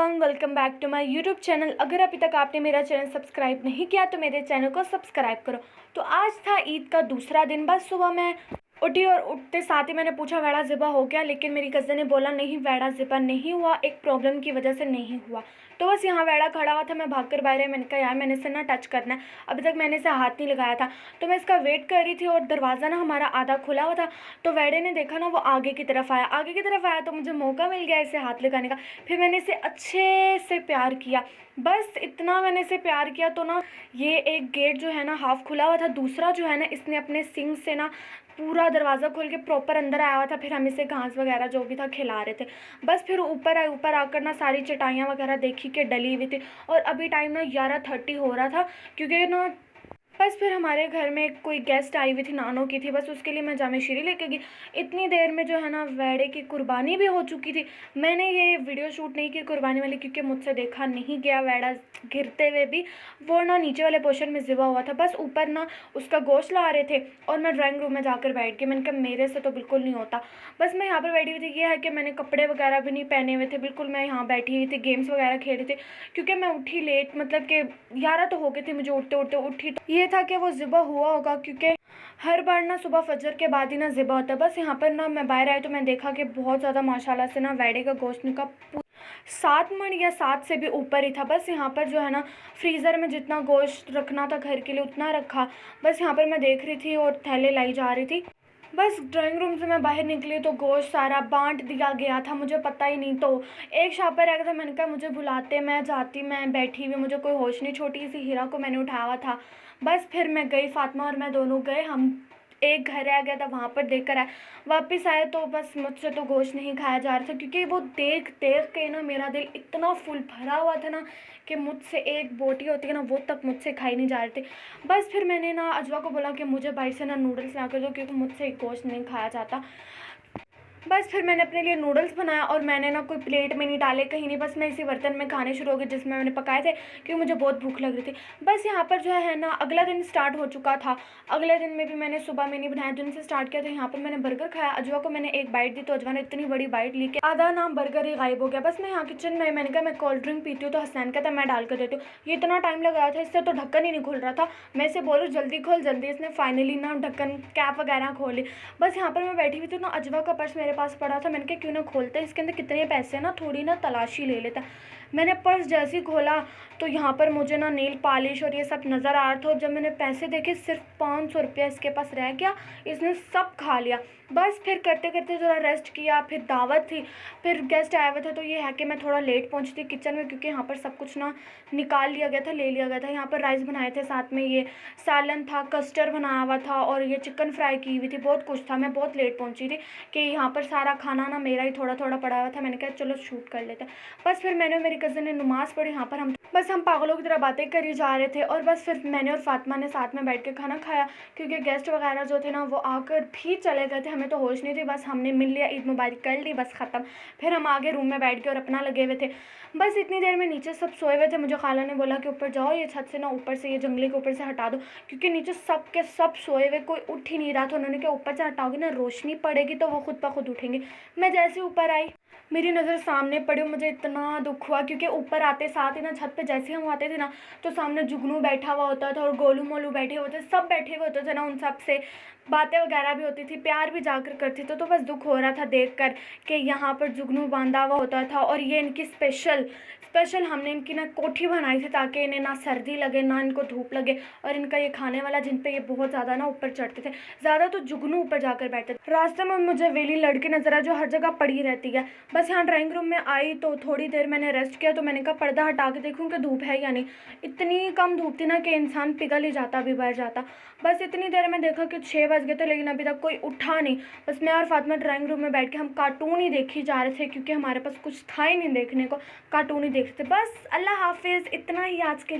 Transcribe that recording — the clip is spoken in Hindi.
Everyone, welcome back to my YouTube channel. अगर अभी तक आपने मेरा चैनल सब्सक्राइब नहीं किया तो मेरे चैनल को सब्सक्राइब करो। तो आज था ईद का दूसरा दिन। बस सुबह मैं उठी और उठते साथ ही मैंने पूछा वैड़ा ज़िबा हो गया, लेकिन मेरी कज़न ने बोला नहीं वैड़ा ज़िबा नहीं हुआ, एक प्रॉब्लम की वजह से नहीं हुआ। तो बस यहाँ वैड़ा खड़ा हुआ था, मैं भागकर बाहर आई। मैंने कहा यार मैंने इसे ना टच करना है, अभी तक मैंने इसे हाथ नहीं लगाया था। तो मैं इसका वेट कर रही थी और दरवाज़ा ना हमारा आधा खुला हुआ था। तो वैड़े ने देखा ना, वो आगे की तरफ आया तो मुझे मौका मिल गया इसे हाथ लगाने का। फिर मैंने इसे अच्छे से प्यार किया, बस इतना मैंने इसे प्यार किया। तो ना ये एक गेट जो है ना हाफ खुला हुआ था, दूसरा जो है ना इसने अपने सिंग से ना पूरा दरवाज़ा खोल के प्रॉपर अंदर आया हुआ था। फिर हम इसे घास वगैरह जो भी था खिला रहे थे। बस फिर ऊपर आए, ऊपर आकर ना सारी चटाइयाँ वगैरह देखी कि डली हुई थी। और अभी टाइम ना 11:30 हो रहा था, क्योंकि ना बस फिर हमारे घर में कोई गेस्ट आई हुई थी, नानो की थी, बस उसके लिए मैं जामे शीरी लेके गई। इतनी देर में जो है ना वैड़े की कुर्बानी भी हो चुकी थी। मैंने ये वीडियो शूट नहीं की कुर्बानी वाली, क्योंकि मुझसे देखा नहीं गया वैड़ा गिरते हुए भी। वो ना नीचे वाले पोर्शन में ज़िबा हुआ था, बस ऊपर ना उसका गोश्त ला रहे थे। और मैं ड्राइंग रूम में जाकर बैठ गई। मैंने कहा मेरे से तो बिल्कुल नहीं होता। बस मैं यहाँ पर बैठी हुई थी। ये है कि मैंने कपड़े वगैरह भी नहीं पहने हुए थे, बिल्कुल मैं यहाँ बैठी हुई थी, गेम्स वगैरह खेल रही थी। क्योंकि मैं उठी लेट, मतलब कि 11 तो हो गए थे मुझे उठते उठते। उठी तो ये था कि वो ज़िबा हुआ होगा, क्योंकि हर बार ना सुबह फजर के बाद ही ना ज़िबा होता है। बस यहाँ पर ना मैं बाहर आई तो मैं देखा कि बहुत ज़्यादा माशाल्लाह से ना वैड़े का गोश्त निका 7 मन या 7 से भी ऊपर ही था। बस यहाँ पर जो है ना फ्रीज़र में जितना गोश्त रखना था घर के लिए उतना रखा। बस यहाँ पर मैं देख रही थी और थैले लाई जा रही थी। बस ड्राइंग रूम से मैं बाहर निकली तो गोश्त सारा बांट दिया गया था, मुझे पता ही नहीं। तो एक शॉपर आ गया था, मैंने कहा मुझे बुलाते, मैं जाती, मैं बैठी हुई, मुझे कोई होश नहीं। छोटी सी हीरा को मैंने उठाया हुआ था। बस फिर मैं गई, फातिमा और मैं दोनों गए। हम एक घर आ गया था, वहाँ पर देख कर आए। वापस आए तो बस मुझसे तो गोश्त नहीं खाया जा रहा था, क्योंकि वो देख देख के ना मेरा दिल इतना फुल भरा हुआ था ना कि मुझसे एक बोटी होती है ना वो तक मुझसे खाई नहीं जा रही थी। बस फिर मैंने ना अजवा को बोला कि मुझे बाहर से ना नूडल्स ला कर दो, क्योंकि मुझसे गोश्त नहीं खाया जाता। बस फिर मैंने अपने लिए नूडल्स बनाया और मैंने ना कोई प्लेट में नहीं डाले कहीं नहीं, बस मैं इसी बर्तन में खाने शुरू हो गई जिसमें मैंने पकाए थे, क्योंकि मुझे बहुत भूख लग रही थी। बस यहाँ पर जो है ना अगला दिन स्टार्ट हो चुका था। अगले दिन में भी मैंने सुबह में नहीं बनाया, दिन से स्टार्ट किया। तो यहाँ पर मैंने बर्गर खाया। अजवा को मैंने एक बाइट दी तो अजवा ने इतनी बड़ी बाइट ली कि आधा नाम बर्गर ही गायब हो गया। बस मैं यहाँ किचन में, मैंने कहा मैं कोल्ड ड्रिंक पीती हूँ, तो हसनैन कहता मैं डाल कर देती हूँ। ये इतना टाइम लगाया था, इससे तो ढक्कन ही नहीं खुल रहा था। मैं इसे बोलूँ जल्दी खोल जल्दी, इसने फाइनली ना ढक्कन कैप वगैरह खोली। बस यहाँ पर मैं बैठी हुई थी ना, अजवा का पर्स मेरे पास पड़ा था। मैंने क्यों ना खोलते, इसके अंदर कितने पैसे हैं ना, थोड़ी ना तलाशी ले लेता। मैंने पर्स जैसे ही खोला तो यहाँ पर मुझे ना नेल पॉलिश और ये सब नज़र आ रहा था। और जब मैंने पैसे देखे सिर्फ 500 रुपया इसके पास रह गया, इसने सब खा लिया। बस फिर करते करते ज़रा रेस्ट किया, फिर दावत थी, फिर गेस्ट आए हुए थे। तो ये है कि मैं थोड़ा लेट पहुँची थी किचन में, क्योंकि यहाँ पर सब कुछ ना निकाल लिया गया था, ले लिया गया था। यहाँ पर राइस बनाए थे, साथ में ये सालन था, कस्टर्ड बनाया हुआ था और ये चिकन फ्राई की हुई थी, बहुत कुछ था। मैं बहुत लेट पहुँची थी कि यहाँ पर सारा खाना ना मेरा ही थोड़ा थोड़ा पड़ा हुआ था। मैंने कहा चलो शूट कर लेते हैं। बस फिर मैंने, मेरी कज़न ने नमाज़ पढ़ी। यहाँ पर हम पागलों की तरह बातें करी जा रहे थे। और बस फिर मैंने और फातिमा ने साथ में बैठ के खाना खाया, क्योंकि गेस्ट वगैरह जो थे ना वो आकर भी चले गए थे, हमें तो होश नहीं थी। बस हमने मिल लिया, ईद मुबारक कर ली, बस ख़त्म। फिर हम आगे रूम में बैठ के और अपना लगे हुए थे। बस इतनी देर में नीचे सब सोए हुए थे। मुझे खाला ने बोला कि ऊपर जाओ, ये छत से ना ऊपर से, ये जंगले के ऊपर से हटा दो, क्योंकि नीचे सब के सब सोए हुए, कोई उठ ही नहीं रहा था। उन्होंने कहा ऊपर से हटाओगी ना रोशनी पड़ेगी तो वो खुद ब खुद उठेंगे। मैं जैसे ऊपर आई, मेरी नज़र सामने पड़ी, मुझे इतना दुख हुआ, क्योंकि ऊपर आते साथ ही ना छत पे जैसे हम आते थे ना तो सामने जुगनू बैठा हुआ होता था और गोलू मोलू बैठे होते, सब बैठे हुए होते थे ना। उन सब से बातें वगैरह भी होती थी, प्यार भी जाकर करती थी। तो बस दुख हो रहा था देखकर कि यहाँ पर जुगनू बांधा हुआ होता था और ये इनकी स्पेशल हमने इनकी ना कोठी बनाई थी, ताकि इन्हें ना सर्दी लगे ना इनको धूप लगे। और इनका ये खाने वाला जिन पे ये बहुत ज़्यादा ना ऊपर चढ़ते थे, ज़्यादा तो जुगनू ऊपर जाकर बैठते थे। रास्ते में मुझे वेली लड़की नजर आ जो हर जगह पड़ी रहती है। बस यहाँ ड्राइंग रूम में आई तो थोड़ी देर मैंने रेस्ट किया, तो मैंने कहा पर्दा हटा के देखूँ कि धूप है या नहीं। इतनी कम धूप थी ना कि इंसान पिघल ही जाता, भी भर जाता। बस इतनी देर में देखा कि 6 बज गए थे, लेकिन अभी तक कोई उठा नहीं। बस मैं और फातिमा ड्राइंग रूम में बैठ के हम कार्टून ही देखी जा रहे थे, क्योंकि हमारे पास कुछ था ही नहीं देखने को, कार्टून ही देखते थे। बस अल्लाह हाफिज़, इतना ही आज के लिए।